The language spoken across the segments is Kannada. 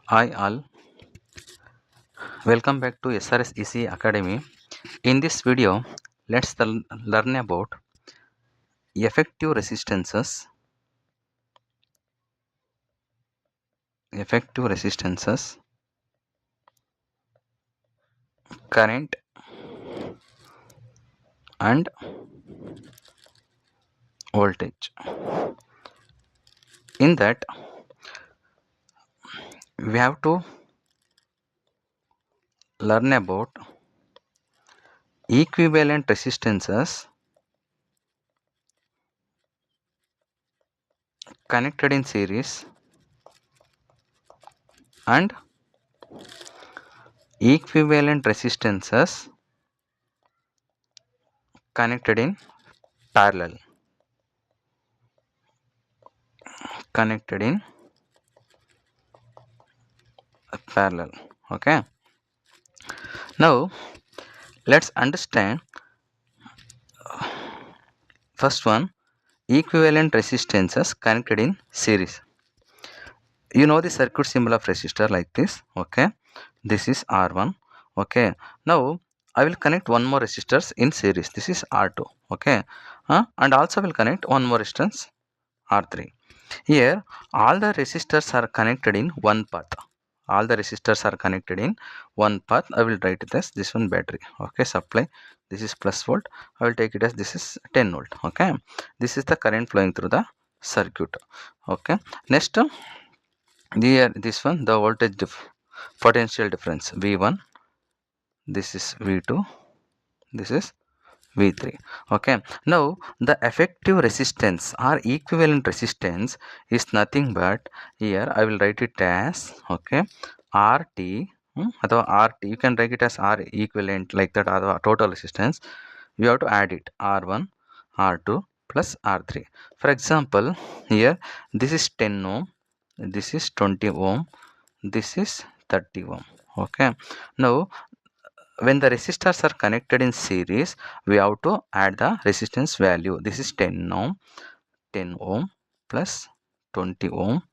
Hi all, welcome back to SRSEC Academy. In this video, let's learn about effective resistances, current and voltage. In that, we have to learn about equivalent resistances connected in series and equivalent resistances connected in parallel. Okay. Now let's understand first one, equivalent resistances connected in series. You know the circuit symbol of resistor like this. Okay, this is R1. Okay, now I will connect one more resistors in series. This is R2. Okay, and also will connect one more resistance R3. Here all the resistors are connected in one path. I will write it as this one battery. Okay, supply, this is plus volt. I will take it as this is 10 volt. Okay, this is the current flowing through the circuit. Okay, next this one, the voltage potential difference V1, this is V2, this is V3. Okay, now the effective resistance or equivalent resistance is nothing but, here I will write it as, okay, RT, or RT, you can write it as R equivalent like that, or total resistance. We have to add it R1, R2 plus R3. For example, here this is 10 ohm, this is 20 ohm, this is 30 ohm. Okay, now when the resistors are connected in series, we have to add the resistance value. This is 10 ohm plus 20 ohm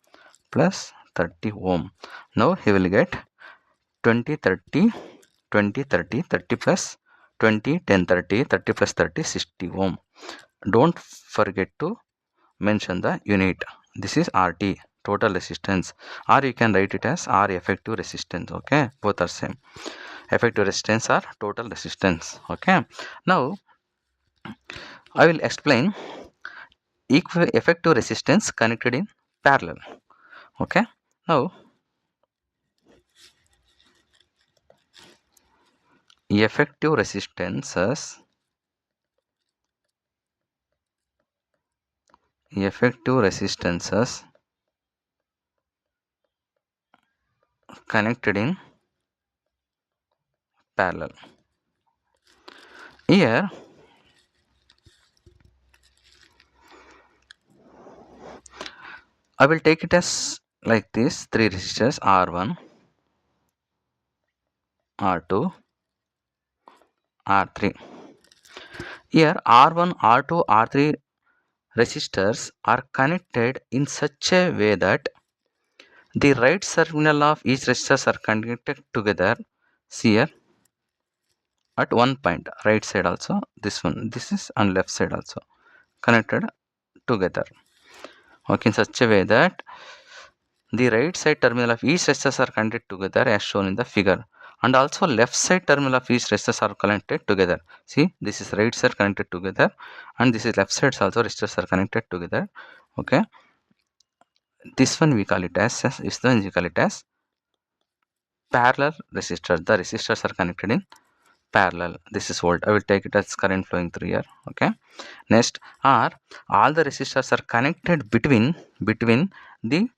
plus 30 ohm. Now he will get 20 30 20 30 30 plus 20 10 30 30 plus 30 60 ohm. Don't forget to mention the unit. This is RT, total resistance, or you can write it as R effective resistance. Okay, both are same. Effective resistance or total resistance. Okay, now I will explain effective resistance connected in parallel. Okay, now effective resistances connected in parallel. Here I will take it as like this, three resistors R1, R2, R3. Here R1, R2, R3 resistors are connected in such a way that the right terminal of each resistors are connected together. See here at one point, right side also, this one, this is on left side also connected together. Okay, in such a way that the right side terminal of each resistors are connected together as shown in the figure, and also left side terminal of each resistors are connected together. See, this is right side connected together, and this is left side also resistors are connected together. Okay, this one we call it as parallel resistor. The resistors are connected in parallel. This is volt. I will take it as current flowing through here. Okay, next are all the resistors are connected between the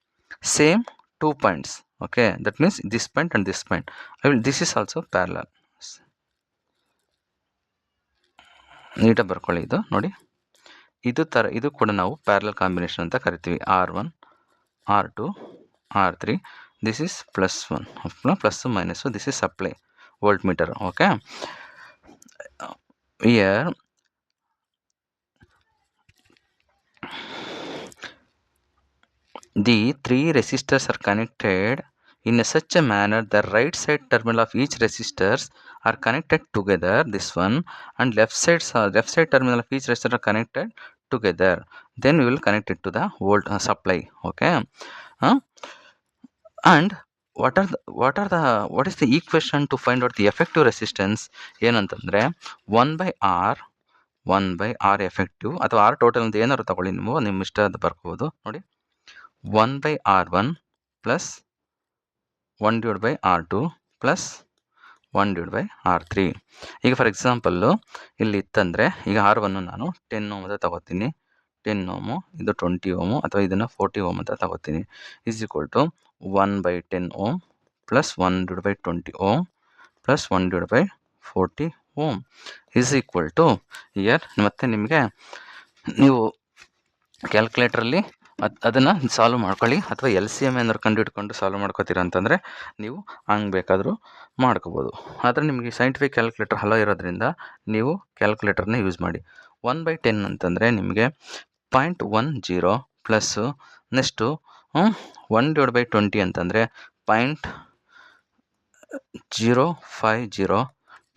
same 2 points. Okay, that means this point and this point. This is also parallel. ನೀಟಾಗಿ ಬರ್ಕೊಳ್ಳಿ. ಇದು ನೋಡಿ, ಇದು ಕೂಡ ನಾವು ಪ್ಯಾರಲಲ್ ಕಾಂಬಿನೇಷನ್ ಅಂತ ಕರಿತೀವಿ. R1, R2, R3. This is +1, plus minus. So this is supply voltmeter. Okay, here the three resistors are connected in such a manner the right side terminal of each resistors are connected together, this one, and left side terminal of each resistor are connected together. Then we will connect it to the volt supply. Okay. And what is the equation to find out the effective resistance? ಏನಂತಂದ್ರೆ 1 by R ಎಫೆಕ್ಟಿವ್ ಅಥವಾ R ಟೋಟಲ್ ಅಂತ ಏನಾದ್ರು ತಗೊಳ್ಳಿ, ನೀವು ನಿಮ್ಮ ಇಷ್ಟ ಅದು ಬರ್ಕೋಬೋದು ನೋಡಿ. 1/R1 plus 1/R2 plus 1/R3. ಈಗ ಫಾರ್ ಎಕ್ಸಾಂಪಲ್ಲು ಇಲ್ಲಿ ಇತ್ತಂದರೆ, ಈಗ R1 ನಾನು 10 ಓಮ್ ಅಂತ ತಗೋತೀನಿ, 10 ಓಮು, ಇದು 20 ಓಮು ಅಥವಾ ಇದನ್ನು 40 ಓಮ್ ಅಂತ ತಗೋತೀನಿ. Is equal to 1/10 ohm plus 1/20 ohm plus 1/40 ohm is equal to year. ಮತ್ತು ನಿಮಗೆ ನೀವು ಕ್ಯಾಲ್ಕುಲೇಟ್ರಲ್ಲಿ ಅದನ್ನು ಸಾಲ್ವ್ ಮಾಡ್ಕೊಳ್ಳಿ, ಅಥವಾ LCM ಏನಾದ್ರು ಕಂಡುಹಿಡ್ಕೊಂಡು ಸಾಲ್ವ್ ಮಾಡ್ಕೋತೀರ ಅಂತಂದರೆ ನೀವು ಹಂಗೆ ಬೇಕಾದರೂ ಮಾಡ್ಕೋಬೋದು. ಆದರೆ ನಿಮಗೆ ಸೈಂಟಿಫಿಕ್ ಕ್ಯಾಲ್ಕುಲೇಟರ್ ಹಲೋ ಇರೋದ್ರಿಂದ ನೀವು ಕ್ಯಾಲ್ಕುಲೇಟರ್ನ ಯೂಸ್ ಮಾಡಿ. 1/10 ಅಂತಂದರೆ ನಿಮಗೆ 0.10 ಪ್ಲಸ್ಸು ನೆಕ್ಸ್ಟು 1/20 ಅಂತಂದರೆ 0.050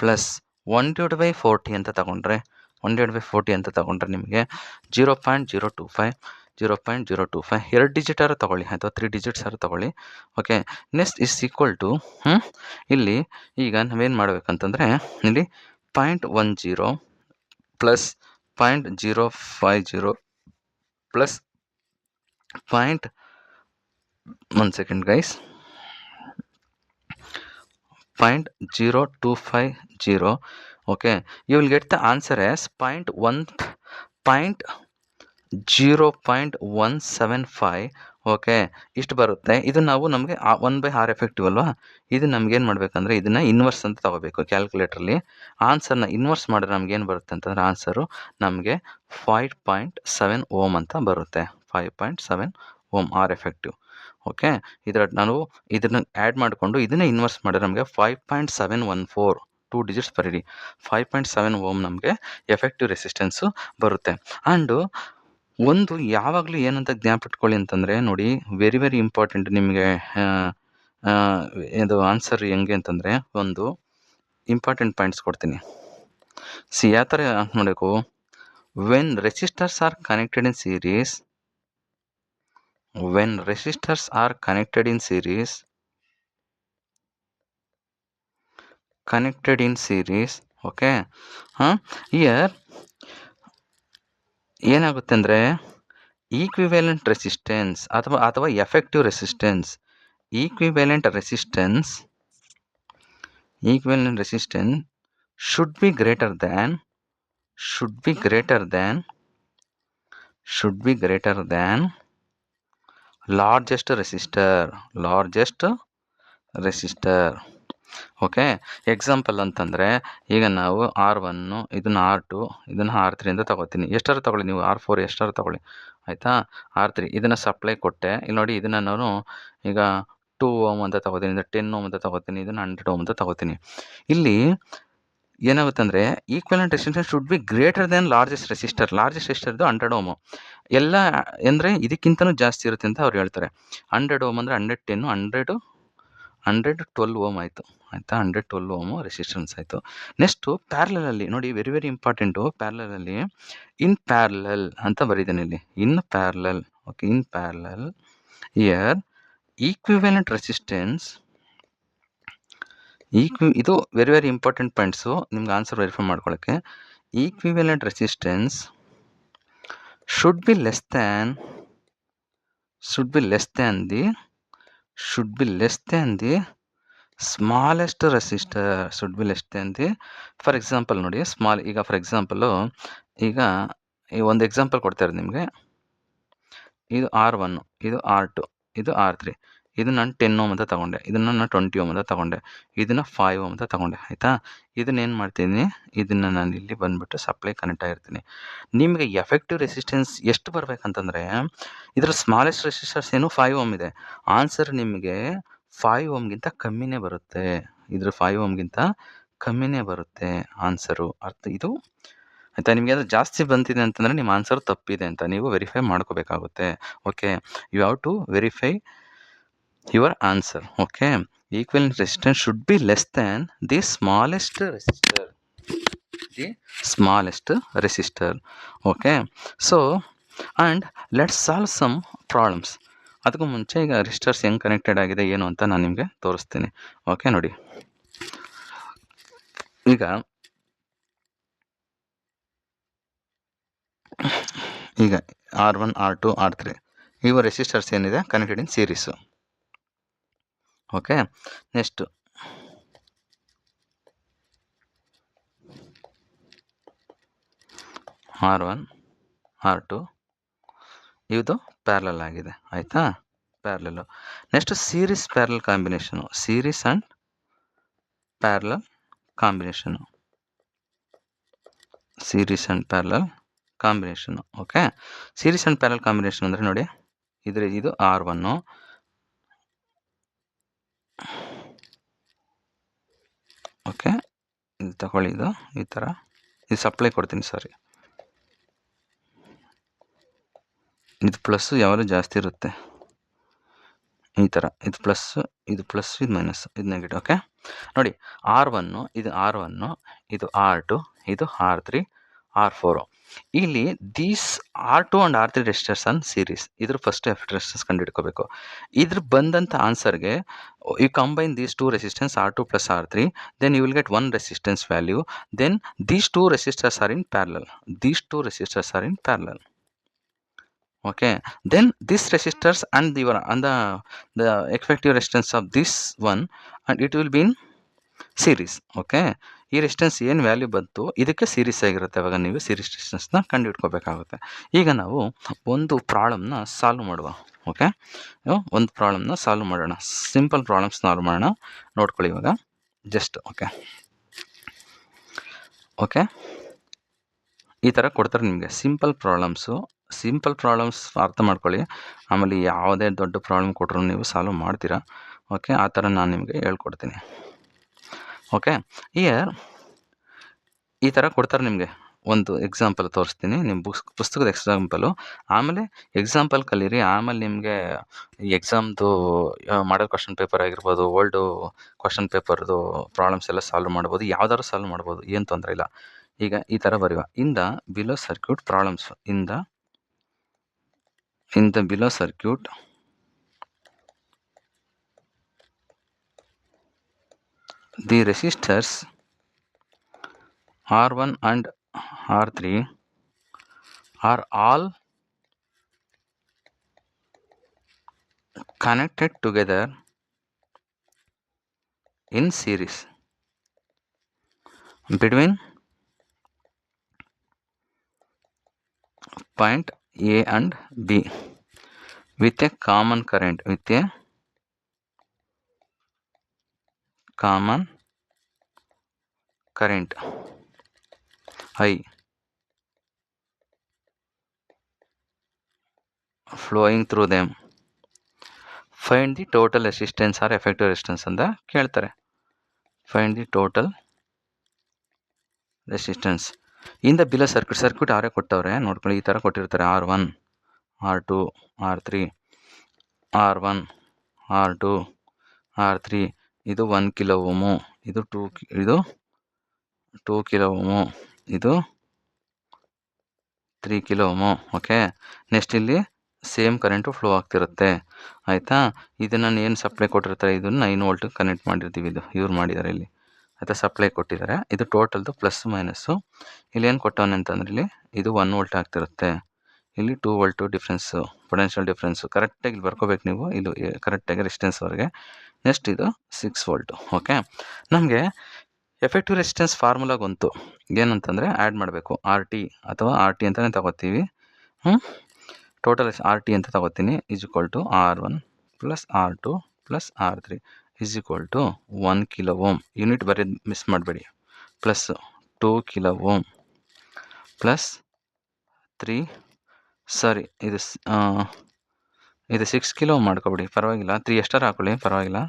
ಪ್ಲಸ್ 1/40 ಅಂತ ತಗೊಂಡ್ರೆ 1/40 ಅಂತ ತಗೊಂಡ್ರೆ ನಿಮಗೆ 0.025 2 ಡಿಜಿಟಾರು ತೊಗೊಳ್ಳಿ ಅಥವಾ 3 ಡಿಜಿಟ್ಸಾರು ತೊಗೊಳ್ಳಿ. Okay. Next is equal to ಇಲ್ಲಿ ಈಗ ನಾವೇನು ಮಾಡಬೇಕಂತಂದರೆ, ಇಲ್ಲಿ 0.10 plus 0.050 plus 0.0250. okay, you will get the answer as 0.175. Okay, ಇಷ್ಟು ಬರುತ್ತೆ. ಇದು ನಾವು ನಮಗೆ 1/R ಎಫೆಕ್ಟಿವ್ ಅಲ್ವಾ, ಇದು ನಮ್ಗೇನು ಮಾಡಬೇಕಂದ್ರೆ ಇದನ್ನು ಇನ್ವರ್ಸ್ ಅಂತ ತಗೋಬೇಕು. ಕ್ಯಾಲ್ಕುಲೇಟ್ರಲ್ಲಿ ಆನ್ಸರ್ನ ಇನ್ವರ್ಸ್ ಮಾಡಿದ್ರೆ ನಮ್ಗೇನು ಬರುತ್ತೆ ಅಂತಂದರೆ ಆನ್ಸರು ನಮಗೆ 5.7 ಓಮ್ ಅಂತ ಬರುತ್ತೆ. 5.7 ಓಮ್ R ಎಫೆಕ್ಟಿವ್. ಓಕೆ, ನಾನು ಇದನ್ನು ಆ್ಯಡ್ ಮಾಡಿಕೊಂಡು ಇದನ್ನೇ ಇನ್ವರ್ಸ್ ಮಾಡಿದ್ರೆ ನಮಗೆ 5.714 2 ಡಿಜಿಟ್ಸ್ ಬರೀರಿ. 5.7 ಓಮ್ ನಮಗೆ ಎಫೆಕ್ಟಿವ್ ರೆಸಿಸ್ಟೆನ್ಸು ಬರುತ್ತೆ. ಆ್ಯಂಡು ಒಂದು ಯಾವಾಗಲೂ ಏನಂತ ಜ್ಞಾಪಿಟ್ಕೊಳ್ಳಿ ಅಂತಂದರೆ ನೋಡಿ, ವೆರಿ ವೆರಿ ಇಂಪಾರ್ಟೆಂಟ್ ನಿಮಗೆ ಇದು ಆನ್ಸರ್ ಹೆಂಗೆ ಅಂತಂದರೆ, ಒಂದು ಇಂಪಾರ್ಟೆಂಟ್ ಪಾಯಿಂಟ್ಸ್ ಕೊಡ್ತೀನಿ. ಯಾವ ಥರ ಮಾಡಬೇಕು, when resistors are connected in series, when resistors are connected in series, okay, here ಏನಾಗುತ್ತೆ ಅಂದರೆ ಈಕ್ವಿವೆಲೆಂಟ್ ರೆಸಿಸ್ಟೆನ್ಸ್ ಅಥವಾ effective resistance, equivalent resistance should be greater than largest resistor. Okay, example ಅಂತಂದರೆ ಈಗ ನಾವು R1 ಇದನ್ನು R2 ಇದನ್ನು R3 ಅಂತ ತಗೋತೀನಿ. ಎಷ್ಟಾರು ತಗೊಳ್ಳಿ ನೀವು, R4 ಎಷ್ಟಾರು ತಗೊಳ್ಳಿ, ಆಯಿತಾ. R3 ಇದನ್ನು ಸಪ್ಲೈ ಕೊಟ್ಟೆ. ಇಲ್ಲಿ ನೋಡಿ, ಇದನ್ನು ನಾನು ಈಗ 2 ಓಮ್ ಅಂತ ತಗೋತೀನಿ, ಇದನ್ನು 10 ಓಮ್ ಅಂತ ತಗೋತೀನಿ, ಇದನ್ನು 100 ಓಮ್ ಅಂತ ತಗೋತೀನಿ. ಇಲ್ಲಿ ಏನಾಗುತ್ತೆ ಅಂದರೆ equivalent resistance should be greater than largest resistor ಇದು 100 ಓಮು. ಎಲ್ಲ ಅಂದರೆ ಇದಕ್ಕಿಂತಲೂ ಜಾಸ್ತಿ ಇರುತ್ತೆ ಅಂತ ಅವ್ರು ಹೇಳ್ತಾರೆ. 100 ಓಮ್ ಅಂದರೆ 112 ಓಮ್ ಆಯಿತು, ಆಯಿತಾ. 112 ಓಮು ರೆಸಿಸ್ಟೆನ್ಸ್ ಆಯಿತು. ನೆಕ್ಸ್ಟು ಪ್ಯಾರಲಲ್ಲಿ ನೋಡಿ, ವೆರಿ ವೆರಿ ಇಂಪಾರ್ಟೆಂಟು. ಪ್ಯಾರಲಲ್ಲಿ ಇನ್ ಪ್ಯಾರಲಲ್ ಅಂತ ಬರೀತಾನೆ ಇಲ್ಲಿ, in parallel. Okay, in parallel year equivalent resistance ಇದು ವೆರಿ ವೆರಿ ಇಂಪಾರ್ಟೆಂಟ್ ಪಾಯಿಂಟ್ಸು ನಿಮ್ಗೆ ಆನ್ಸರ್ ವೆರಿಫೈ ಮಾಡ್ಕೊಳ್ಳೋಕ್ಕೆ. Equivalent resistance should be less than the smallest resistor, for example ನೋಡಿ, ಈಗ ಫಾರ್ ಎಕ್ಸಾಂಪಲು ಈಗ ಒಂದು ಎಕ್ಸಾಂಪಲ್ ಕೊಡ್ತಾರೆ ನಿಮಗೆ. ಇದು R1, ಇದು R2, ಇದು R3, ಇದು ನಾನು 10 ಓಮ್ ಅಂತ ತಗೊಂಡೆ, ಇದನ್ನು ನಾನು 20 ಓಮ್ ಅಂತ ತಗೊಂಡೆ, ಇದನ್ನು 5 ಓಮ್ ಅಂತ ತಗೊಂಡೆ, ಆಯಿತಾ. ಇದನ್ನೇನು ಮಾಡ್ತೀನಿ, ಇದನ್ನು ನಾನು ಇಲ್ಲಿ ಬಂದುಬಿಟ್ಟು ಸಪ್ಲೈ ಕನೆಕ್ಟ್ ಆಗಿರ್ತೀನಿ. ನಿಮಗೆ ಎಫೆಕ್ಟಿವ್ ರೆಸಿಸ್ಟೆನ್ಸ್ ಎಷ್ಟು ಬರಬೇಕಂತಂದರೆ, ಇದರ ಸ್ಮಾಲೆಸ್ಟ್ ರೆಸಿಸ್ಟರ್ಸ್ ಏನು 5 ಓಮ್ ಇದೆ. ಆನ್ಸರ್ ನಿಮಗೆ 5 ಓಮ್ಗಿಂತ ಕಮ್ಮಿನೇ ಬರುತ್ತೆ. ಇದ್ರ 5 ಓಮ್ಗಿಂತ ಕಮ್ಮಿನೇ ಬರುತ್ತೆ ಆನ್ಸರು. ಇದು ಆಯಿತಾ. ನಿಮಗೆ ಅದು ಜಾಸ್ತಿ ಬಂದಿದೆ ಅಂತಂದರೆ ನಿಮ್ಮ ಆನ್ಸರ್ ತಪ್ಪಿದೆ ಅಂತ ನೀವು ವೆರಿಫೈ ಮಾಡ್ಕೋಬೇಕಾಗುತ್ತೆ. Okay, you have to verify your answer. Okay, equivalent resistance should be less than the smallest resistor. The smallest resistor. Okay, so and let's solve some problems. ಅದಕ್ಕೂ ಮುಂಚೆ ಈಗ ರೆಸಿಸ್ಟರ್ಸ್ ಹೆಂಗೆ ಕನೆಕ್ಟೆಡ್ ಆಗಿದೆ ಏನು ಅಂತ ನಾನು ನಿಮಗೆ ತೋರಿಸ್ತೀನಿ. ಓಕೆ, ನೋಡಿ ಈಗ R1 R2 R3 ಇವು ರೆಸಿಸ್ಟರ್ಸ್ ಏನಿದೆ connected in series. Okay, next R1 R2 ಇದು ಪ್ಯಾರಲಲ್ ಆಗಿದೆ, ಆಯಿತಾ, parallel. Next series parallel combination, series and parallel combination, series and parallel combination. Okay, series and parallel combination ಅಂದರೆ ನೋಡಿ, ಇದು R1, ಓಕೆ, ಇದು ತಗೊಳ್ಳಿ, ಇದು ಈ ಥರ, ಇದು ಸಪ್ಲೈ ಕೊಡ್ತೀನಿ, ಸಾರಿ, ಇದು ಪ್ಲಸ್ಸು ಯಾವಾಗಲೂ ಜಾಸ್ತಿ ಇರುತ್ತೆ, ಈ ಥರ, ಇದು ಪ್ಲಸ್ಸು, ಇದು ಪ್ಲಸ್, ಇದು ಮೈನಸ್, ಇದು ನೆಗೆಟಿವ್. ಓಕೆ, ನೋಡಿ R1 ಇದು R1, ಇದು R2, ಇದು R3, R4. ಇಲ್ಲಿ these R2 and R3 resistors on series. ಇದ್ರ ಫಸ್ಟ್ ಎಫೆಕ್ಟ್ ರೆಸಿಸ್ಟೆನ್ಸ್ ಕಂಡುಹಿಡ್ಕೋಬೇಕು. ಇದ್ರ ಬಂದಂಥ ಆನ್ಸರ್ಗೆ you combine these two resistance R2 plus R3, then you will get one resistance value. Then these two resistors are in parallel. These two resistors are in parallel. Okay, then this resistors and the effective resistance of this one, and it will be in series. Okay, ಈ ರೆಸಿಸ್ಟೆನ್ಸ್ ಏನು ವ್ಯಾಲ್ಯೂ ಬಂತು ಇದಕ್ಕೆ ಸೀರೀಸ್ ಆಗಿರುತ್ತೆ. ಅವಾಗ ನೀವು ಸೀರೀಸ್ ರೆಸಿಸ್ಟೆನ್ಸ್ನ ಕಂಡುಹಿಡ್ಕೋಬೇಕಾಗುತ್ತೆ. ಈಗ ನಾವು ಒಂದು ಪ್ರಾಬ್ಲಮ್ನ ಸಾಲ್ವ್ ಮಾಡುವ. ಓಕೆ, ಒಂದು ಪ್ರಾಬ್ಲಮ್ನ ಸಾಲ್ವ್ ಮಾಡೋಣ. ಸಿಂಪಲ್ ಪ್ರಾಬ್ಲಮ್ ಸಾಲ್ವ್ ಮಾಡೋಣ, ನೋಡ್ಕೊಳ್ಳಿ ಇವಾಗ ಜಸ್ಟ್. ಓಕೆ, ಈ ಥರ ಕೊಡ್ತಾರೆ ನಿಮಗೆ ಸಿಂಪಲ್ ಪ್ರಾಬ್ಲಮ್ಸ್ ಅರ್ಥ ಮಾಡ್ಕೊಳ್ಳಿ. ಆಮೇಲೆ ಯಾವುದೇ ದೊಡ್ಡ ಪ್ರಾಬ್ಲಮ್ ಕೊಟ್ಟರು ನೀವು ಸಾಲ್ವ್ ಮಾಡ್ತೀರಾ. ಓಕೆ, ಆ ಥರ ನಾನು ನಿಮಗೆ ಹೇಳ್ಕೊಡ್ತೀನಿ. ಓಕೆ, ಈ ಥರ ಕೊಡ್ತಾರೆ ನಿಮಗೆ. ಒಂದು ಎಕ್ಸಾಂಪಲ್ ತೋರಿಸ್ತೀನಿ, ನಿಮ್ಮ ಪುಸ್ತಕದ ಎಕ್ಸಾಂಪಲು. ಆಮೇಲೆ ಎಕ್ಸಾಂಪಲ್ ಕಲೀರಿ. ಆಮೇಲೆ ನಿಮಗೆ ಎಕ್ಸಾಮ್ದು ಮಾಡಲ್ ಕ್ವಶನ್ ಪೇಪರ್ ಆಗಿರ್ಬೋದು, ಓಲ್ಡು ಕ್ವಶನ್ ಪೇಪರ್ದು ಪ್ರಾಬ್ಲಮ್ಸ್ ಎಲ್ಲ ಸಾಲ್ವ್ ಮಾಡ್ಬೋದು, ಯಾವ್ದಾದ್ರು ಸಾಲ್ವ್ ಮಾಡ್ಬೋದು, ಏನು ತೊಂದರೆ ಇಲ್ಲ. ಈಗ ಈ ಥರ ಬರೆಯುವ. In the below circuit problems, in the below circuit, the resistors R1 and R3 are all connected together in series between point A and B with a common current, I flowing through them. Find the total resistance or effective resistance ಅಂತ ಕೇಳ್ತಾರೆ. Find the total resistance in the below circuit ಅವರೇ ಕೊಟ್ಟವ್ರೆ, ನೋಡ್ಕೊಳ್ಳಿ. ಈ ಥರ ಕೊಟ್ಟಿರ್ತಾರೆ. R1 R2 R3, R1 R2 R3, ಇದು 1 ಕಿಲೋ ಓಮು, ಇದು 2 ಕಿಲೋ ಓಮು, ಇದು 3 ಕಿಲೋ ಓಮು. ಓಕೆ, ನೆಕ್ಸ್ಟ್ ಇಲ್ಲಿ ಸೇಮ್ ಕರೆಂಟು ಫ್ಲೋ ಆಗ್ತಿರುತ್ತೆ, ಆಯಿತಾ. ಇದನ್ನು ಏನು ಸಪ್ಲೈ ಕೊಟ್ಟಿರ್ತಾರೆ, ಇದನ್ನು 9 ವೋಲ್ಟ್ ಕನೆಕ್ಟ್ ಮಾಡಿರ್ತೀವಿ. ಇದು ಇವ್ರು ಮಾಡಿದ್ದಾರೆ ಇಲ್ಲಿ, ಆಯಿತಾ, ಸಪ್ಲೈ ಕೊಟ್ಟಿದ್ದಾರೆ. ಇದು ಟೋಟಲ್ದು ಪ್ಲಸ್ ಮೈನಸ್ಸು. ಇಲ್ಲಿ ಏನು ಕೊಟ್ಟವನೆ ಅಂತಂದ್ರೆ ಇಲ್ಲಿ ಇದು 1 ವೋಲ್ಟ್ ಆಗ್ತಿರುತ್ತೆ, ಇಲ್ಲಿ 2 ವೋಲ್ಟು ಡಿಫ್ರೆನ್ಸು, ಪೊಟೆನ್ಷಿಯಲ್ ಡಿಫ್ರೆನ್ಸು ಕರೆಕ್ಟಾಗಿ ಇಲ್ಲಿ ಬರ್ಕೋಬೇಕು ನೀವು, ಇದು ಕರೆಕ್ಟಾಗಿ ರೆಸಿಸ್ಟೆನ್ಸ್ವರೆಗೆ. ನೆಕ್ಸ್ಟ್ ಇದು 6 ವೋಲ್ಟು. ಓಕೆ, ನಮಗೆ ಎಫೆಕ್ಟಿವ್ ರೆಸಿಸ್ಟೆನ್ಸ್ ಫಾರ್ಮುಲಾ ಬಂತು. ಏನಂತಂದರೆ ಆ್ಯಡ್ ಮಾಡಬೇಕು, RT ಅಥವಾ RT ಅಂತಲೇ ತಗೋತೀವಿ. ಟೋಟಲ್ RT ಅಂತ ತಗೋತೀನಿ, = R1 + R2 + R3 = 1 kilo ohm. Unit ಬರೆಯೋದು ಮಿಸ್ ಮಾಡಬೇಡಿ. ಪ್ಲಸ್ 2 ಕಿಲೋ ಓಮ್ ಪ್ಲಸ್ 3, ಸಾರಿ ಇದು 6 ಕಿಲೋ ಓಮ್ ಮಾಡ್ಕೊಬಿಡಿ, ಪರವಾಗಿಲ್ಲ. 3 ಎಷ್ಟಾರು ಹಾಕೊಳ್ಳಿ, ಪರವಾಗಿಲ್ಲ.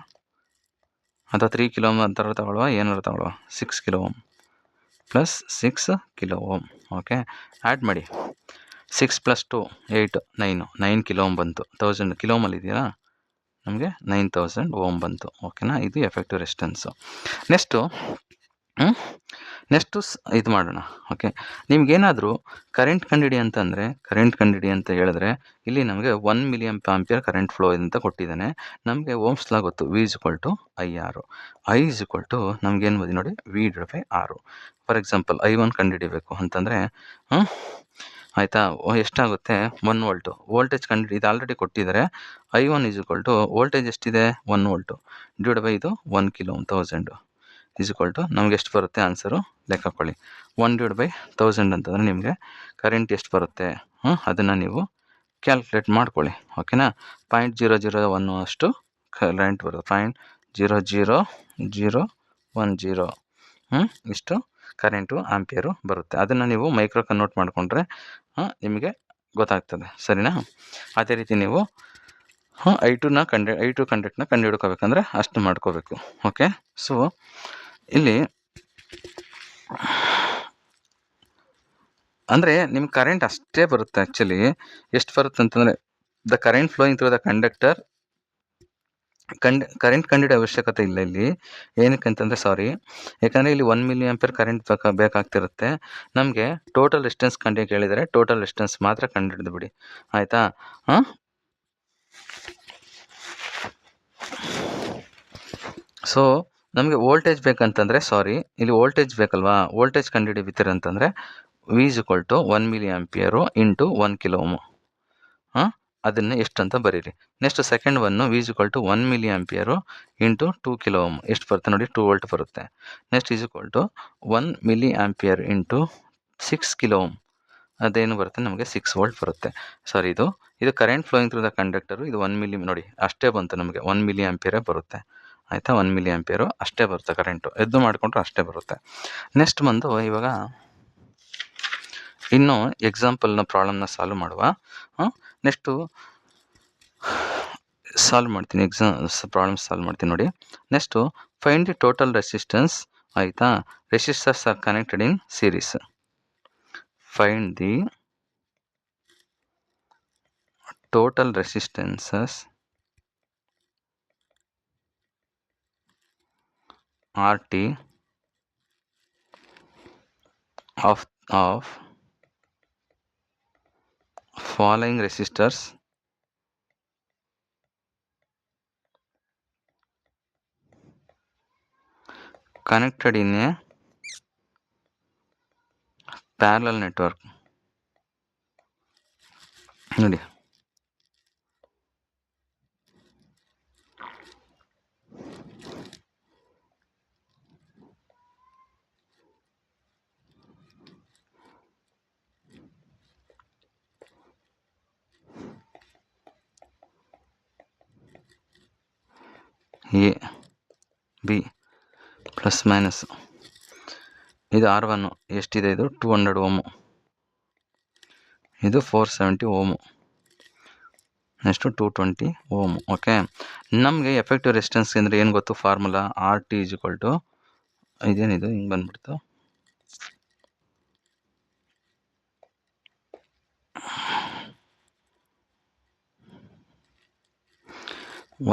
ಅಥವಾ 3 ಕಿಲೋ ಓಮ್ ಅಂತಾರು ತಗೊಳ್ಳುವ, ಏನಾರು ತಗೊಳ್ಳುವ. 6 kilo ohm plus 6 kilo ohm. Okay, add ಮಾಡಿ. 6 + 2 8 9 ಕಿಲೋ ಓಮ್ ಬಂತು. 1000 ಕಿಲೋ ಓಮಲ್ಲಿ ಇದೆಯಾ, ನಮಗೆ 9000 ಓಮ್ ಬಂತು. ಓಕೆನಾ, ಇದು ಎಫೆಕ್ಟಿವ್ ರೆಸಿಸ್ಟೆನ್ಸು. ನೆಕ್ಸ್ಟು ಇದು ಮಾಡೋಣ. ಓಕೆ, ನಿಮ್ಗೇನಾದರೂ ಕರೆಂಟ್ ಕಂಡಿಡಿ ಅಂತಂದರೆ, ಕರೆಂಟ್ ಕಂಡಿಡಿ ಅಂತ ಹೇಳಿದ್ರೆ ಇಲ್ಲಿ ನಮಗೆ 1 ಮಿಲಿಯಂಪೇರ್ ಕರೆಂಟ್ ಫ್ಲೋ ಅಂತ ಕೊಟ್ಟಿದ್ದಾನೆ. ನಮಗೆ ಓಮ್ಸ್ ಲಾ ಗೊತ್ತು, V = IR. I = ನಮಗೇನು ಬದಿ ನೋಡಿ, V/R. ಫಾರ್ ಎಕ್ಸಾಂಪಲ್ I1 ಕಂಡುಹಿಡಿಬೇಕು ಅಂತಂದರೆ ಆಯಿತಾ, ಎಷ್ಟಾಗುತ್ತೆ 1 ವೋಲ್ಟು. ವೋಲ್ಟೇಜ್ ಕಂಡು ಇದು ಆಲ್ರೆಡಿ ಕೊಟ್ಟಿದ್ದಾರೆ. I1 ವೋಲ್ಟೇಜ್ ಎಷ್ಟಿದೆ 1 ವೋಲ್ಟು / ಇದು 1 ಕಿಲೋ 1000 ನಮ್ಗೆ ಎಷ್ಟು ಬರುತ್ತೆ ಆನ್ಸರು ಲೆಕ್ಕ ಹಾಕೊಳ್ಳಿ. 1/1000 ಅಂತಂದರೆ ನಿಮಗೆ ಕರೆಂಟ್ ಎಷ್ಟು ಬರುತ್ತೆ ಅದನ್ನು ನೀವು ಕ್ಯಾಲ್ಕುಲೇಟ್ ಮಾಡ್ಕೊಳ್ಳಿ. ಓಕೆನಾ, 0.001 ಅಷ್ಟು ಕರೆಂಟ್ ಬರುತ್ತೆ. 0.00010 ಇಷ್ಟು ಕರೆಂಟು ಆಂಪಿಯರು ಬರುತ್ತೆ. ಅದನ್ನು ನೀವು ಮೈಕ್ರೋ ಕನ್ವರ್ಟ್ ಮಾಡಿಕೊಂಡ್ರೆ ನಿಮಗೆ ಗೊತ್ತಾಗ್ತದೆ. ಸರಿನಾ? ಅದೇ ರೀತಿ ನೀವು I2 ಕಂಡಕ್ಟ್ನ ಕಂಡು ಹಿಡ್ಕೋಬೇಕಂದ್ರೆ ಅಷ್ಟು ಮಾಡ್ಕೋಬೇಕು. ಓಕೆ, ಸೊ ಇಲ್ಲಿ ಅಂದರೆ ನಿಮ್ಗೆ ಕರೆಂಟ್ ಅಷ್ಟೇ ಬರುತ್ತೆ. ಆ್ಯಕ್ಚುಲಿ ಎಷ್ಟು ಬರುತ್ತೆ ಅಂತಂದರೆ, the current flowing through the conductor current ಕಂಡಿಡೋ ಅವಶ್ಯಕತೆ ಇಲ್ಲ ಇಲ್ಲಿ. ಏನಕ್ಕೆ ಅಂತಂದರೆ, ಯಾಕಂದರೆ ಇಲ್ಲಿ 1 ಮಿಲಿಯಂಪೇರ್ ಕರೆಂಟ್ ಬೇಕಾಗ್ತಿರುತ್ತೆ. ನಮಗೆ ಟೋಟಲ್ ರೆಸಿಸ್ಟೆನ್ಸ್ ಕೇಳಿದರೆ ಟೋಟಲ್ ರೆಸಿಸ್ಟೆನ್ಸ್ ಮಾತ್ರ ಕಂಡುಹಿಡಿದು ಬಿಡಿ. ಆಯಿತಾ? ಸೊ ನಮಗೆ ವೋಲ್ಟೇಜ್ ಬೇಕಂತಂದರೆ, ಇಲ್ಲಿ ವೋಲ್ಟೇಜ್ ಬೇಕಲ್ವಾ, ವೋಲ್ಟೇಜ್ ಕಂಡುಹಿಡಿಬೇಕಂತಂದರೆ V = 1 milliampere into 1 kilo ohm. ಅದನ್ನು ಎಷ್ಟು ಅಂತ ಬರೀರಿ. ನೆಕ್ಸ್ಟ್ ಸೆಕೆಂಡ್ ಒನ್ನು V = 1 milliampere into 2 kilo ohm. ಎಷ್ಟು ಬರುತ್ತೆ ನೋಡಿ, 2 ವೋಲ್ಟ್ ಬರುತ್ತೆ. Next = 1 milliampere into 6 kilo ohm. ಅದೇನು ಬರುತ್ತೆ ನಮಗೆ 6 ವೋಲ್ಟ್ ಬರುತ್ತೆ. ಇದು current flowing through the conductor. ಇದು 1 ಮಿಲಿ ನೋಡಿ, ಅಷ್ಟೇ ಬಂತು ನಮಗೆ, 1 ಮಿಲಿಯಂಪಿಯರೇ ಬರುತ್ತೆ. ಆಯಿತಾ, 1 ಮಿಲಿಯಂಪಿಯರು ಅಷ್ಟೇ ಬರುತ್ತೆ ಕರೆಂಟು. ಎದ್ದು ಮಾಡಿಕೊಂಡ್ರೆ ಅಷ್ಟೇ ಬರುತ್ತೆ. ನೆಕ್ಸ್ಟ್ ಬಂದು ಇವಾಗ ಇನ್ನು ಎಕ್ಸಾಂಪಲ್ನ ಪ್ರಾಬ್ಲಮ್ನ ಸಾಲ್ವ್ ಮಾಡುವ. ನೆಕ್ಸ್ಟು ಪ್ರಾಬ್ಲಮ್ ಸಾಲ್ವ್ ಮಾಡ್ತೀನಿ ನೋಡಿ. Next find the total resistance. ಆಯಿತಾ, resistors are connected in series. Find the total resistances RT of following resistors connected in a parallel network. ನೋಡಿ, A B ಪ್ಲಸ್ ಮೈನಸ್. ಇದು R1 ಎಷ್ಟಿದೆ, ಇದು 200 ಓಮು, ಇದು 470 ಓಮು, ನೆಕ್ಸ್ಟು 220 ಓಮು. ಓಕೆ, ನಮಗೆ ಎಫೆಕ್ಟಿವ್ ರೆಸಿಸ್ಟೆನ್ಸ್ ಅಂದರೆ ಏನು ಗೊತ್ತು, ಫಾರ್ಮುಲಾ RT = ಇದೇನಿದು ಹಿಂಗೆ ಬಂದ್ಬಿಡ್ತು,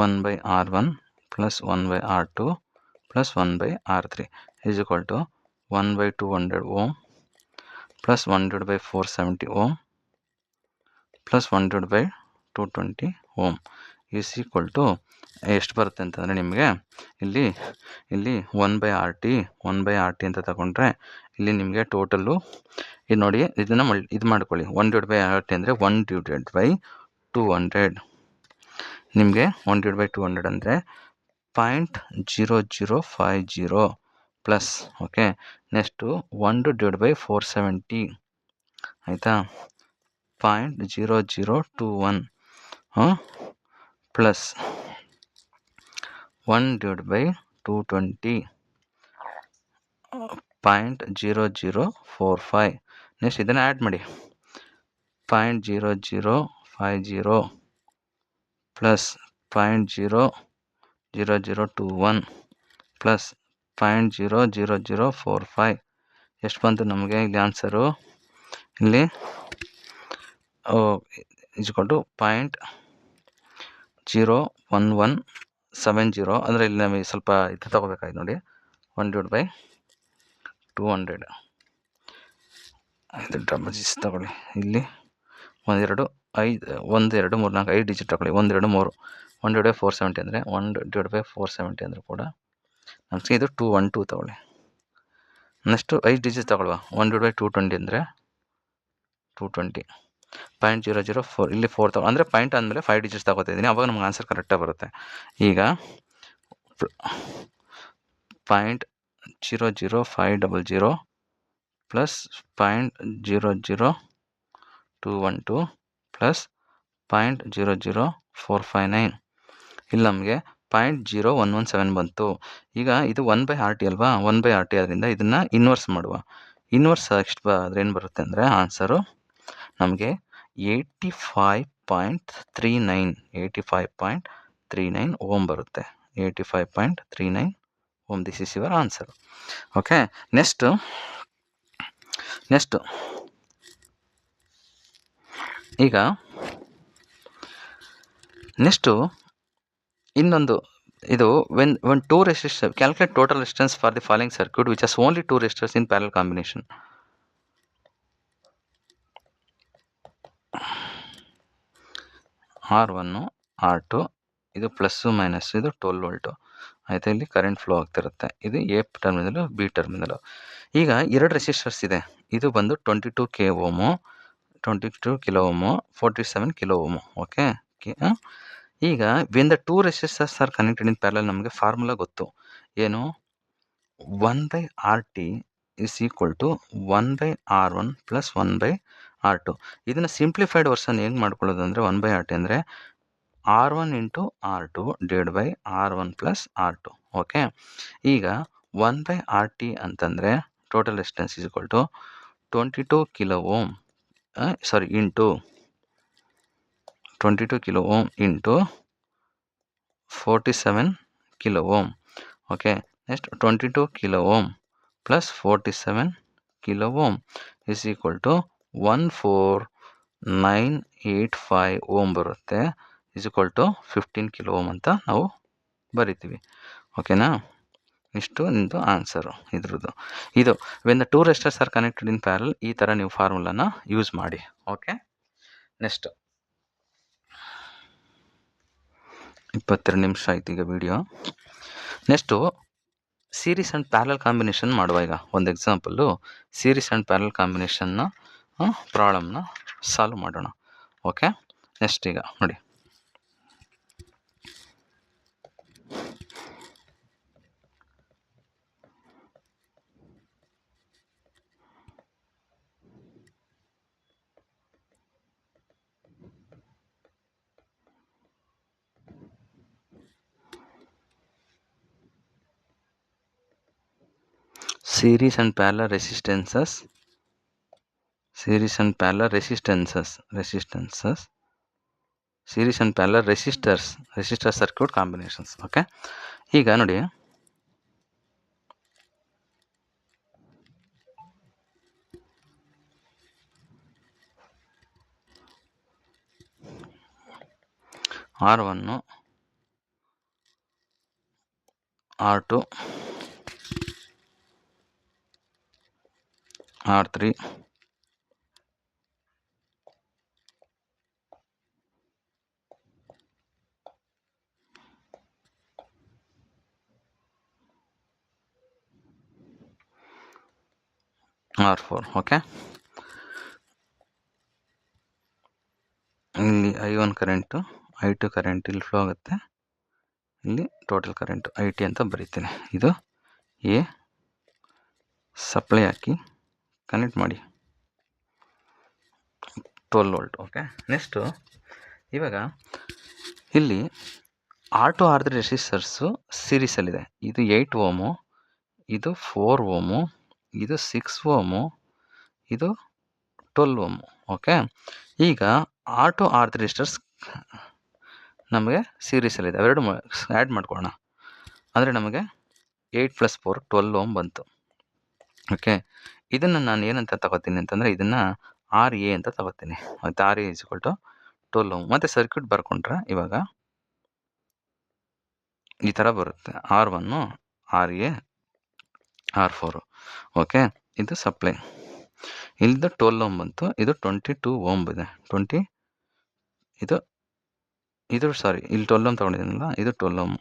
1/R1 + 1/R2 + 1/R3 = 1/200 ohm plus 1/470 ohm plus 1/220 ohm is equal to ಎಷ್ಟು ಬರುತ್ತೆ ಅಂತಂದರೆ ನಿಮಗೆ ಇಲ್ಲಿ 1/RT ಅಂತ ತಗೊಂಡ್ರೆ ಇಲ್ಲಿ ನಿಮಗೆ ಟೋಟಲ್ಲು ಇದು ನೋಡಿ, ಇದನ್ನು ಇದು ಮಾಡ್ಕೊಳ್ಳಿ. 1/RT ಅಂದರೆ 1/200 ನಿಮಗೆ 1/200 ಅಂದರೆ 0.0050 ಪ್ಲಸ್. ಓಕೆ, ನೆಕ್ಸ್ಟು 1/470 ಆಯಿತಾ, 0.0021 ಪ್ಲಸ್ 1/220 0.0045. ನೆಕ್ಸ್ಟ್ ಇದನ್ನು ಆ್ಯಡ್ ಮಾಡಿ, 0.0050 ಪ್ಲಸ್ 0.00021 ಪ್ಲಸ್ 0.00045 ಎಷ್ಟು ಬಂತು ನಮಗೆ ಇಲ್ಲಿ ಆನ್ಸರು? ಇಲ್ಲಿ = 01170 ಅಂದರೆ ಇಲ್ಲಿ ನಮಗೆ ಸ್ವಲ್ಪ ಇದು ತಗೋಬೇಕಾಯ್ತು ನೋಡಿ, 1/200 ಇದು ಡಬಲ್ಸ್ ತಗೊಳ್ಳಿ. ಇಲ್ಲಿ 1 2 5 1 2 3 4 5 ಡಿಜಿಟ್ ತಗೊಳ್ಳಿ. 1 2 3 1/470 ಅಂದರೆ 1/470 ಅಂದರೆ ಕೂಡ ನಮಗೆ ಇದು 212 ತಗೊಳ್ಳಿ. Next 5 digit ತಗೊಳ್ಳುವ. 1/220 ಅಂದರೆ 220. 0.004 ಇಲ್ಲಿ 4 ತಗೋ ಅಂದರೆ ಪಾಯಿಂಟ್ ಆದಮೇಲೆ 5 ಡಿಜಿಟ್ಸ್ ತಗೋತಾ ಇದ್ದೀನಿ, ಅವಾಗ ನಮ್ಗೆ ಆನ್ಸರ್ ಕರೆಕ್ಟಾಗಿ ಬರುತ್ತೆ. ಈಗ 0.00500 ಪ್ಲಸ್ 0.00212 ಪ್ಲಸ್ 0.00459 ಇಲ್ಲಿ ನಮಗೆ 0.0117 ಬಂತು. ಈಗ ಇದು 1/RT ಅಲ್ವಾ, 1/RT ಆದ್ದರಿಂದ ಇದನ್ನು ಇನ್ವರ್ಸ್ ಮಾಡುವ. ಇನ್ವರ್ಸ್ ಎಷ್ಟು ಆದರೆ ಏನು ಬರುತ್ತೆ ಅಂದರೆ ಆನ್ಸರು ನಮಗೆ 85.39 ಓಮ್ ಬರುತ್ತೆ. 85.39 ohm. This is your answer. Okay, next ಈಗ ಇನ್ನೊಂದು ಇದು when 2 resistors, calculate total resistance for the following circuit which has only 2 resistors in parallel combination. R1 R2 ಇದು ಪ್ಲಸ್ಸು ಮೈನಸ್, ಇದು 12 ವೋಲ್ಟು ಆಯಿತಾ. ಇಲ್ಲಿ ಕರೆಂಟ್ ಫ್ಲೋ ಆಗ್ತಿರುತ್ತೆ. ಇದು ಎ ಟರ್ಮಿನಲು, ಬಿ ಟರ್ಮಿನಲು. ಈಗ 2 ರೆಸಿಸ್ಟರ್ಸ್ ಇದೆ. ಇದು ಬಂದು 22 ಕಿಲೋ ಓಮು 47 ಕಿಲೋ ಓಮು. ಓಕೆ, ಈಗ when the 2 resistors are connected in parallel ನಮಗೆ ಫಾರ್ಮುಲಾ ಗೊತ್ತು. ಏನು? 1/RT is equal to 1/R1 plus 1/R2. ಇದನ್ನು ಸಿಂಪ್ಲಿಫೈಡ್ ವರ್ಷನ್ ಹೆಂಗೆ ಮಾಡ್ಕೊಳ್ಳೋದು ಅಂದರೆ 1/RT ಅಂದರೆ R1 into R2 divide by R1 plus R2. Okay, ಈಗ 1/RT ಅಂತಂದರೆ total resistance is equal to 22 kilo ohm into 22 kilo ohm into 47 kilo ohm. Okay, next 22 kilo ohm plus 47 kilo ohm is equal to 14985 ohm ಬರುತ್ತೆ. Is equal to 15 kilo ohm ಅಂತ ನಾವು ಬರಿತೀವಿ. ಓಕೆನಾ? ಇಷ್ಟು ನಿಮ್ಮದು ಆನ್ಸರು ಇದ್ರದ್ದು. ಇದು when the 2 resistors are connected in parallel, ಈ ಥರ ನೀವು ಫಾರ್ಮುಲಾನ ಯೂಸ್ ಮಾಡಿ. ಓಕೆ, ನೆಕ್ಸ್ಟ್ 22 ನಿಮಿಷ ಆಯ್ತು ಈಗ video. Next series and parallel combination ಮಾಡುವ. ಈಗ ಒಂದು ಎಕ್ಸಾಂಪಲ್ಲು ಸೀರೀಸ್ ಆ್ಯಂಡ್ ಪ್ಯಾರಲಲ್ ಕಾಂಬಿನೇಷನ್ನ ಪ್ರಾಬ್ಲಮ್ನ ಸಾಲ್ವ್ ಮಾಡೋಣ. ಓಕೆ, ನೆಕ್ಸ್ಟ್ ಈಗ ನೋಡಿ, series and parallel resistances series and parallel resistors resistor circuit combinations. Okay, ಈಗ ನೋಡಿ R1 R2 R3 R4. Okay, ಇಲ್ಲಿ I1 ಕರೆಂಟು, I2 ಕರೆಂಟ್ ಇಲ್ಲಿ ಫ್ಲೋ ಆಗುತ್ತೆ. ಇಲ್ಲಿ ಟೋಟಲ್ ಕರೆಂಟು IT ಅಂತ ಬರೀತೀನಿ. ಇದು ಎ ಸಪ್ಲೈ ಹಾಕಿ ಕನೆಕ್ಟ್ ಮಾಡಿ 12 ವೋಲ್ಟ್. ಓಕೆ, ನೆಕ್ಸ್ಟು ಇವಾಗ ಇಲ್ಲಿ R2 R3 ರೆಸಿಸ್ಟರ್ಸು ಸೀರೀಸಲ್ಲಿದೆ. ಇದು 8 ಓಮು, ಇದು 4 ಓಮು, ಇದು 6 ಓಮು, ಇದು 12 ಓಮು. ಓಕೆ, ಈಗ R2 R3 ರೆಸಿಸ್ಟರ್ಸ್ ನಮಗೆ ಸೀರೀಸಲ್ಲಿದೆ. ಅವೆರಡು ಆ್ಯಡ್ ಮಾಡ್ಕೊಳ್ಳೋಣ. ಅಂದರೆ ನಮಗೆ 8 + 4 12 ಓಮ್ ಬಂತು. ಓಕೆ, ಇದನ್ನು ನಾನು ಏನಂತ ತಗೋತೀನಿ ಅಂತಂದರೆ ಇದನ್ನು RA ಅಂತ ತಗೋತೀನಿ. ಮತ್ತು RA = 12 ಓಮ್. ಮತ್ತು ಸರ್ಕ್ಯೂಟ್ ಬರ್ಕೊಂಡ್ರೆ ಇವಾಗ ಈ ಥರ ಬರುತ್ತೆ R1 RA R4. ಓಕೆ, ಇದು ಸಪ್ಲೈ. ಇಲ್ಲಿದ್ದು 12 ಓಮ್ ಬಂತು, ಇದು 22 ಓಮ್ ಇದೆ. ಇದು ಸಾರಿ, ಇಲ್ಲಿ 12 ಓಮ್ ತೊಗೊಂಡಿದ್ದೀನಲ್ಲ, ಇದು 12 ಓಮ್,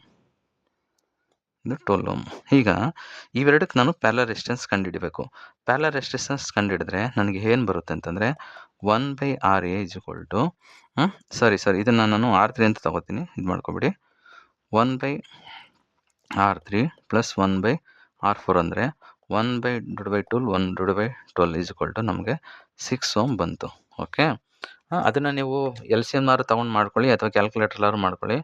ಇದು 12 ಓಮ್. ಈಗ ಇವೆರಡಕ್ಕೆ ನಾನು ಪ್ಯಾರಲಲ್ ರೆಸಿಸ್ಟೆನ್ಸ್ ಕಂಡುಹಿಡಬೇಕು. ಪ್ಯಾರಲಲ್ ರೆಸಿಸ್ಟೆನ್ಸ್ ಕಂಡುಹಿಡಿದ್ರೆ ನನಗೆ ಏನು ಬರುತ್ತೆ ಅಂತಂದರೆ 1/RA = ಸಾರಿ ಇದನ್ನು ನಾನು R3 ಅಂತ ತಗೋತೀನಿ, ಇದು ಮಾಡ್ಕೊಬಿಡಿ. 1/R3 + 1/R4 ಅಂದರೆ 1/12 1/12 ನಮಗೆ 6 ಓಮ್ ಬಂತು. ಓಕೆ, ಅದನ್ನು ನೀವು LCM ತೊಗೊಂಡು ಮಾಡ್ಕೊಳ್ಳಿ ಅಥವಾ ಕ್ಯಾಲ್ಕುಲೇಟರ್ಲಾದ್ರು ಮಾಡ್ಕೊಳ್ಳಿ.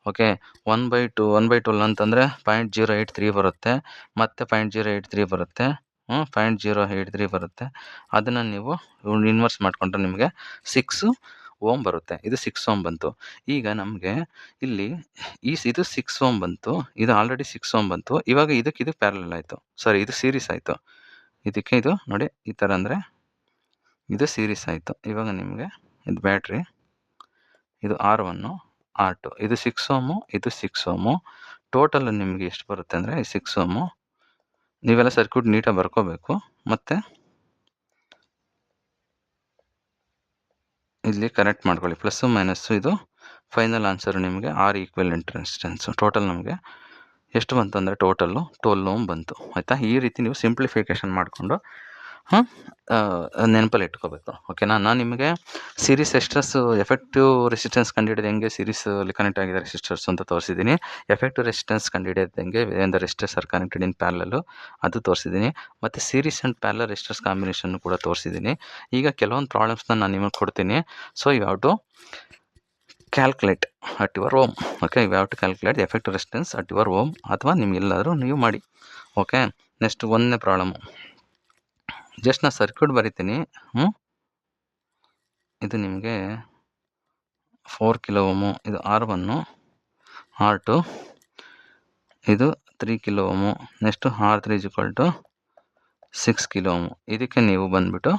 ಓಕೆ, 1/12 ಅಂತಂದರೆ 0.083 ಬರುತ್ತೆ, ಮತ್ತು 0.083 ಬರುತ್ತೆ, 0.083 ಬರುತ್ತೆ. ಅದನ್ನು ನೀವು ಇನ್ವರ್ಸ್ ಮಾಡಿಕೊಂಡ್ರೆ ನಿಮಗೆ 6 ಓಮ್ ಬರುತ್ತೆ. ಇದು 6 ಓಮ್ ಬಂತು. ಈಗ ನಮಗೆ ಇಲ್ಲಿ ಇದು 6 ಓಮ್ ಬಂತು, ಇದು ಆಲ್ರೆಡಿ 6 ಓಮ್ ಬಂತು. ಇವಾಗ ಇದು ಪ್ಯಾರಲಲ್ ಆಯಿತು, ಸಾರಿ ಇದು ಸೀರೀಸ್ ಆಯಿತು. ಇದಕ್ಕೆ ಇದು ನೋಡಿ ಈ ಥರ ಅಂದರೆ ಇದು ಸೀರೀಸ್ ಆಯಿತು. ಇವಾಗ ನಿಮಗೆ ಇದು ಬ್ಯಾಟ್ರಿ, ಇದು R1 R2, ಇದು 6 ಓಮು, ಇದು 6 ಓಮು. ಟೋಟಲ್ ನಿಮಗೆ ಎಷ್ಟು ಬರುತ್ತೆ ಅಂದರೆ 6 ಓಮು. ನೀವೆಲ್ಲ ಸರ್ಕ್ಯೂಟ್ ನೀಟಾಗಿ ಬರ್ಕೋಬೇಕು. ಮತ್ತು ಇಲ್ಲಿ ಕನೆಕ್ಟ್ ಮಾಡ್ಕೊಳ್ಳಿ, ಪ್ಲಸ್ಸು ಮೈನಸ್ಸು. ಇದು ಫೈನಲ್ ಆನ್ಸರು ನಿಮಗೆ R ಈಕ್ವಲೆಂಟ್ ರೆಸಿಸ್ಟೆನ್ಸು. ಟೋಟಲ್ ನಮಗೆ ಎಷ್ಟು ಬಂತು ಅಂದರೆ ಟೋಟಲ್ಲು 12 ಓಮ್ ಬಂತು. ಆಯಿತಾ? ಈ ರೀತಿ ನೀವು ಸಿಂಪ್ಲಿಫಿಕೇಷನ್ ಮಾಡಿಕೊಂಡು ನೆನಪಲ್ಲಿ ಇಟ್ಕೋಬೇಕು. ಓಕೆನಾ? ನಾನು ನಿಮಗೆ ಸೀರೀಸ್ ರೆಸಿಸ್ಟರ್ಸ್ ಎಫೆಕ್ಟಿವ್ ರೆಸಿಸ್ಟೆನ್ಸ್ ಕಂಡುಹಿಡಿದು ಹೆಂಗೆ ಸೀರೀಸಲ್ಲಿ ಕನೆಕ್ಟ್ ಆಗಿದೆ ರೆಸಿಸ್ಟರ್ಸ್ ಅಂತ ತೋರಿಸಿದ್ದೀನಿ. ಎಫೆಕ್ಟಿವ್ ರೆಸಿಸ್ಟೆನ್ಸ್ ಕಂಡುಹಿಡಿಯೋದು ಹೆಂಗೆ when the resistors are connected in parallel ಅದು ತೋರಿಸಿದ್ದೀನಿ. ಮತ್ತು ಸೀರೀಸ್ ಆ್ಯಂಡ್ ಪ್ಯಾರಲಲ್ ರೆಸಿಸ್ಟರ್ಸ್ ಕಾಂಬಿನೇಷನ್ನು ಕೂಡ ತೋರಿಸಿದ್ದೀನಿ. ಈಗ ಕೆಲವೊಂದು ಪ್ರಾಬ್ಲಮ್ಸ್ನ ನಾನು ನಿಮಗೆ ಕೊಡ್ತೀನಿ. So you have to calculate at your ohm. Okay, you have to calculate the effective resistance at your ohm, ಅಥವಾ ನಿಮ್ಗೆಲ್ಲಾದರೂ ನೀವು ಮಾಡಿ. ಓಕೆ, ನೆಕ್ಸ್ಟ್ 1ನೇ ಪ್ರಾಬ್ಲಮ್ಮು. ಜಸ್ಟ್ ನಾನು ಸರ್ಕ್ಯೂಟ್ ಬರಿತೀನಿ. ಇದು ನಿಮಗೆ 4 ಕಿಲೋ ಓಮು, ಇದು R1, R2, ಇದು 3 ಕಿಲೋ ಓಮು, ನೆಕ್ಸ್ಟು R3 = 6 ಕಿಲೋ ಓಮು. ಇದಕ್ಕೆ ನೀವು ಬಂದುಬಿಟ್ಟು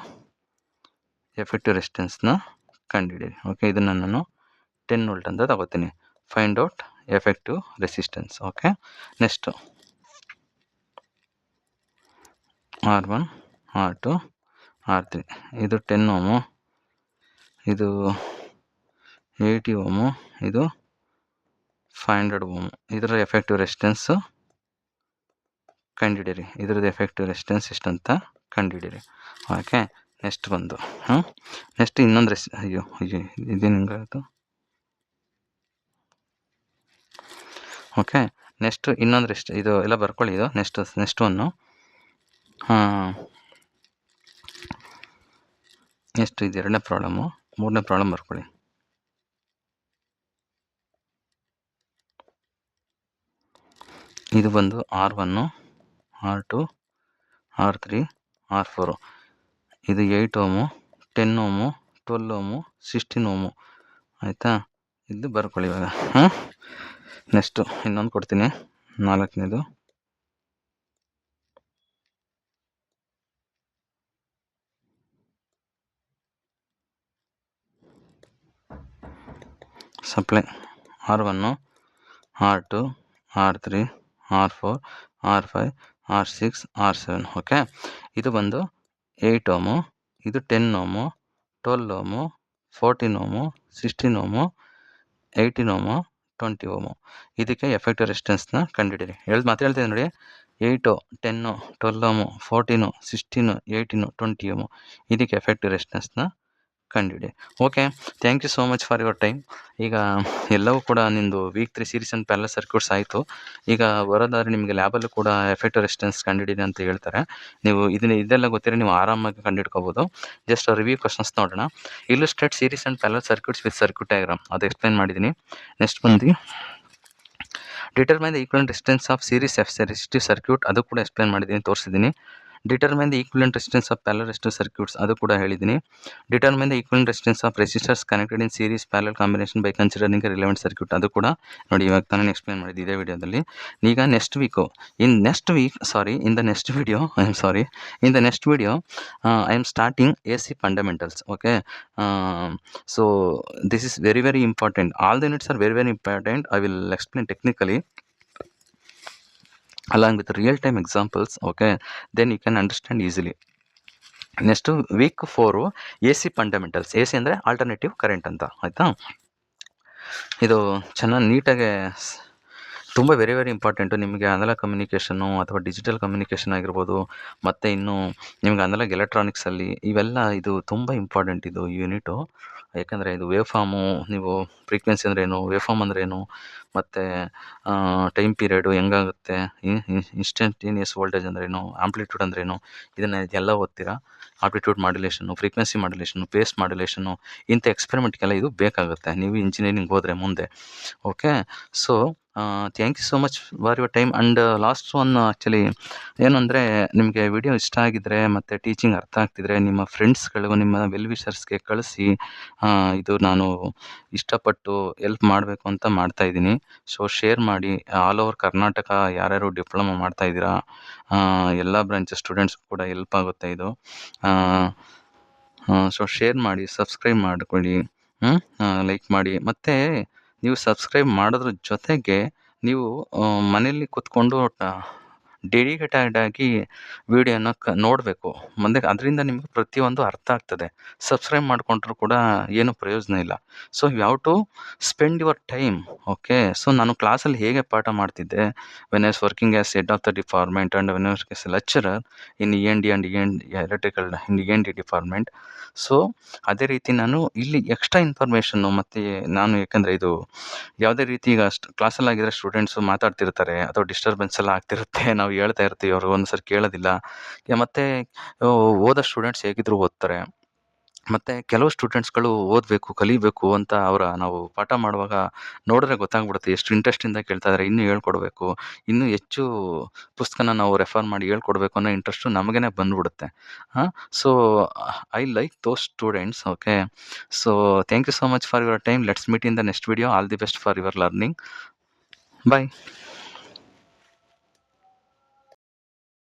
ಎಫೆಕ್ಟಿವ್ ರೆಸಿಸ್ಟೆನ್ಸ್ನ ಕಂಡುಹಿಡಿಯಿರಿ. ಓಕೆ, ಇದನ್ನು ನಾನು 10 ವೋಲ್ಟ್ ಅಂತ ತಗೋತೀನಿ. Find out effective resistance. Okay, next R1 R2 R3, ಇದು 10 ಓಮು, ಇದು 80 ಓಮು, ಇದು 500 ಓಮು. ಇದರ ಎಫೆಕ್ಟಿವ್ ರೆಸಿಸ್ಟೆನ್ಸು ಕಂಡುಹಿಡಿಯಿರಿ. ಇದ್ರದ್ದು ಎಫೆಕ್ಟಿವ್ ರೆಸಿಸ್ಟೆನ್ಸ್ ಎಷ್ಟಂತ ಕಂಡುಹಿಡಿಯಿರಿ. ಓಕೆ, ನೆಕ್ಸ್ಟ್ ಬಂದು ನೆಕ್ಸ್ಟ್ ಇನ್ನೊಂದು ಅಯ್ಯೋ ಇದೇನು ಹಿಂಗಾಯಿತು. ಓಕೆ, ನೆಕ್ಸ್ಟ್ ಇನ್ನೊಂದು ಇದು ಎಲ್ಲ ಬರ್ಕೊಳ್ಳಿ. ಇದು ನೆಕ್ಸ್ಟ್ ಒನ್ನು. ನೆಕ್ಸ್ಟ್ ಇದು 2ನೇ ಪ್ರಾಬ್ಲಮ್ಮು. 3ನೇ ಪ್ರಾಬ್ಲಮ್ ಬರ್ಕೊಳ್ಳಿ. ಇದು ಬಂದು R1 R2 R3 R4, ಇದು 8 ಓಮು, 10 ಓಮು, 12 ಓಮು, 16 ಓಮು. ಆಯಿತಾ? ಇದು ಬರ್ಕೊಳ್ಳಿ ಇವಾಗ. ನೆಕ್ಸ್ಟು ಇನ್ನೊಂದು ಕೊಡ್ತೀನಿ, 4ನೇದು. Supply R1 R2 R3 R4 R5 R6 R7. Okay, ಇದು ಬಂದು 8 ಓಮು, ಇದು 10 ಓಮು, 12 ಓಮು, 14 ಓಮು, 16 ಓಮು, 18 ಓಮು, 20 ಓಮು. ಇದಕ್ಕೆ ಎಫೆಕ್ಟಿವ್ ರೆಸಿಸ್ಟೆನ್ಸ್ನ ಕಂಡುಹಿಡಿಯಿರಿ. ಹೇಳ್ತೀನಿ ನೋಡಿ. 8, 10, 12 ಓಮು, 14, 16, 18, 20 ಓಮು. ಇದಕ್ಕೆ ಎಫೆಕ್ಟಿವ್ ರೆಸಿಸ್ಟೆನ್ಸ್ನ ಕಂಡುಹಿಡಿ. Okay, thank you so much for your time. ಈಗ ಎಲ್ಲವೂ ಕೂಡ ನಿಮ್ಮದು week 3 series and parallel circuits ಆಯಿತು. ಈಗ ಬರೋದಾದರೆ ನಿಮಗೆ ಲ್ಯಾಬಲ್ಲೂ ಕೂಡ ಎಫೆಕ್ಟಿವ್ ರೆಸಿಸ್ಟೆನ್ಸ್ ಕಂಡುಹಿಡಿದೆ ಅಂತ ಹೇಳ್ತಾರೆ. ನೀವು ಇದೆಲ್ಲ ಗೊತ್ತಿರೋ ನೀವು ಆರಾಮಾಗಿ ಕಂಡುಹಿಡ್ಕೋಬೋದು. ಜಸ್ಟ್ ರಿವ್ಯೂ ಕ್ವಶನ್ಸ್ ನೋಡೋಣ. Illustrate series and parallel circuits with circuit diagram, ಅದು ಎಕ್ಸ್ಪ್ಲೈನ್ ಮಾಡಿದ್ದೀನಿ. ನೆಕ್ಸ್ಟ್ ಬಂದು determine the equivalent resistance of series resistive circuit, ಅದು ಕೂಡ ಎಕ್ಸ್ಪ್ಲೈನ್ ಮಾಡಿದ್ದೀನಿ, ತೋರಿಸಿದ್ದೀನಿ. Determine the equivalent resistance of parallel resistive circuits, ಅದು ಕೂಡ ಹೇಳಿದ್ದೀನಿ. Determine the equivalent resistance of resistors connected in series parallel combination by considering relevant circuit, ಅದು ಕೂಡ ನೋಡಿ ಇವಾಗ ತಾನೇ ಎಕ್ಸ್ಪ್ಲೈನ್ ಮಾಡಿದ್ದು ಇದೇ ವಿಡಿಯೋದಲ್ಲಿ. ಈಗ ಇನ್ the next video I am starting AC fundamentals. Okay, so this is very very important. All the units are very very important. I will explain technically. along with real time examples. Okay, then you can understand easily. Next week 4 AC fundamentals. AC ಅಂದರೆ ಆಲ್ಟರ್ನೇಟಿವ್ ಕರೆಂಟ್ ಅಂತ, ಆಯಿತಾ. ಇದು ಚೆನ್ನಾಗಿ ನೀಟಾಗೆ ತುಂಬ ವೆರಿ ವೆರಿ ಇಂಪಾರ್ಟೆಂಟು ನಿಮಗೆ. ಅನಲಾಗ್ ಕಮ್ಯುನಿಕೇಷನು ಅಥವಾ ಡಿಜಿಟಲ್ ಕಮ್ಯುನಿಕೇಷನ್ ಆಗಿರ್ಬೋದು, ಮತ್ತು ಇನ್ನು ನಿಮ್ಗೆ ಅನಲಾಗ್ ಎಲೆಕ್ಟ್ರಾನಿಕ್ಸಲ್ಲಿ ಇವೆಲ್ಲ ಇದು ತುಂಬ ಇಂಪಾರ್ಟೆಂಟ್ ಇದು ಯೂನಿಟು. ಯಾಕಂದರೆ ಇದು ವೇವ್ ಫಾರ್ಮು, ನೀವು ಫ್ರೀಕ್ವೆನ್ಸಿ ಅಂದ್ರೇನು, ವೇವ್ ಫಾರ್ಮ್ ಅಂದ್ರೇನು, ಮತ್ತು ಟೈಮ್ ಪೀರಿಯಡು ಹೆಂಗಾಗುತ್ತೆ, ಇನ್ಸ್ಟಂಟೇನಿಯಸ್ ವೋಲ್ಟೇಜ್ ಅಂದ್ರೇನು, ಆಂಪ್ಲಿಟ್ಯೂಡ್ ಅಂದ್ರೇನು, ಇದನ್ನು ಎಲ್ಲ ಓದ್ತೀರಾ. Amplitude modulation, frequency modulation, phase modulation, ಇಂಥ ಎಕ್ಸ್ಪೆರಿಮೆಂಟ್ಗೆಲ್ಲ ಇದು ಬೇಕಾಗುತ್ತೆ ನೀವು ಇಂಜಿನಿಯರಿಂಗ್ ಹೋದರೆ ಮುಂದೆ. Okay, so thank you so much for your time. And last one actually ಏನು ಅಂದರೆ, ನಿಮಗೆ ವಿಡಿಯೋ ಇಷ್ಟ ಆಗಿದ್ದರೆ ಮತ್ತು ಟೀಚಿಂಗ್ ಅರ್ಥ ಆಗ್ತಿದ್ರೆ ನಿಮ್ಮ ಫ್ರೆಂಡ್ಸ್ಗಳಿಗೂ ನಿಮ್ಮ ವೆಲ್ ವಿಷರ್ಸ್ಗೆ ಕಳಿಸಿ. ಇದು ನಾನು ಇಷ್ಟಪಟ್ಟು ಎಲ್ಪ್ ಮಾಡಬೇಕು ಅಂತ ಮಾಡ್ತಾಯಿದ್ದೀನಿ. ಸೊ ಶೇರ್ ಮಾಡಿ. ಆಲ್ ಓವರ್ ಕರ್ನಾಟಕ ಯಾರ್ಯಾರು ಡಿಪ್ಲೊಮಾ ಮಾಡ್ತಾಯಿದ್ದೀರಾ, ಎಲ್ಲ ಬ್ರಾಂಚ್ ಸ್ಟೂಡೆಂಟ್ಸ್ ಕೂಡ ಹೆಲ್ಪ್ ಆಗುತ್ತೆ ಇದು. ಸೊ ಶೇರ್ ಮಾಡಿ, ಸಬ್ಸ್ಕ್ರೈಬ್ ಮಾಡ್ಕೊಳ್ಳಿ, ಲೈಕ್ ಮಾಡಿ. ಮತ್ತು ನೀವು ಸಬ್ಸ್ಕ್ರೈಬ್ ಮಾಡೋದ್ರ ಜೊತೆಗೆ ನೀವು ಮನೇಲಿ ಕೂತ್ಕೊಂಡು ಡೆಡಿಕೇಟೆಡ್ ಆಗಿ ವಿಡಿಯೋನ ನೋಡಬೇಕು. ಮುಂದೆ ಅದರಿಂದ ನಿಮಗೆ ಪ್ರತಿಯೊಂದು ಅರ್ಥ ಆಗ್ತದೆ. ಸಬ್ಸ್ಕ್ರೈಬ್ ಮಾಡಿಕೊಂಡ್ರೂ ಕೂಡ ಏನು ಪ್ರಯೋಜನ ಇಲ್ಲ. So you have to spend your time. Okay, so ನಾನು ಕ್ಲಾಸಲ್ಲಿ ಹೇಗೆ ಪಾಠ ಮಾಡ್ತಿದ್ದೆ, when I was working as head of the department and when I was as lecturer in END and electrical in END department. So ಅದೇ ರೀತಿ ನಾನು ಇಲ್ಲಿ ಎಕ್ಸ್ಟ್ರಾ ಇನ್ಫಾರ್ಮೇಷನ್ನು, ಮತ್ತು ನಾನು ಯಾಕಂದರೆ ಇದು ಯಾವುದೇ ರೀತಿ ಈಗ ಕ್ಲಾಸಲ್ಲಿ ಆಗಿದ್ರೆ ಸ್ಟೂಡೆಂಟ್ಸು ಮಾತಾಡ್ತಿರ್ತಾರೆ ಅಥವಾ ಡಿಸ್ಟರ್ಬೆನ್ಸ್ ಎಲ್ಲ ಆಗ್ತಿರುತ್ತೆ. ನಾವು ಹೇಳ್ತಾ ಇರ್ತೀವಿ, ಅವರು ಒಂದ್ಸರಿ ಕೇಳೋದಿಲ್ಲ. ಮತ್ತು ಓದೋ ಸ್ಟೂಡೆಂಟ್ಸ್ ಹೇಗಿದ್ರು ಓದ್ತಾರೆ. ಮತ್ತು ಕೆಲವು ಸ್ಟೂಡೆಂಟ್ಸ್ಗಳು ಓದಬೇಕು, ಕಲಿಬೇಕು ಅಂತ ನಾವು ಪಾಠ ಮಾಡುವಾಗ ನೋಡಿದ್ರೆ ಗೊತ್ತಾಗ್ಬಿಡುತ್ತೆ ಎಷ್ಟು ಇಂಟ್ರೆಸ್ಟಿಂದ ಕೇಳ್ತಾ ಇದ್ದಾರೆ. ಇನ್ನೂ ಹೇಳ್ಕೊಡ್ಬೇಕು, ಇನ್ನೂ ಹೆಚ್ಚು ಪುಸ್ತಕನ ನಾವು ರೆಫರ್ ಮಾಡಿ ಹೇಳ್ಕೊಡ್ಬೇಕು ಅನ್ನೋ ಇಂಟ್ರೆಸ್ಟು ನಮಗೇ ಬಂದುಬಿಡುತ್ತೆ. So I like those students. Okay, so thank you so much for your time. Let's meet in the next video. All the best for your learning. Bye.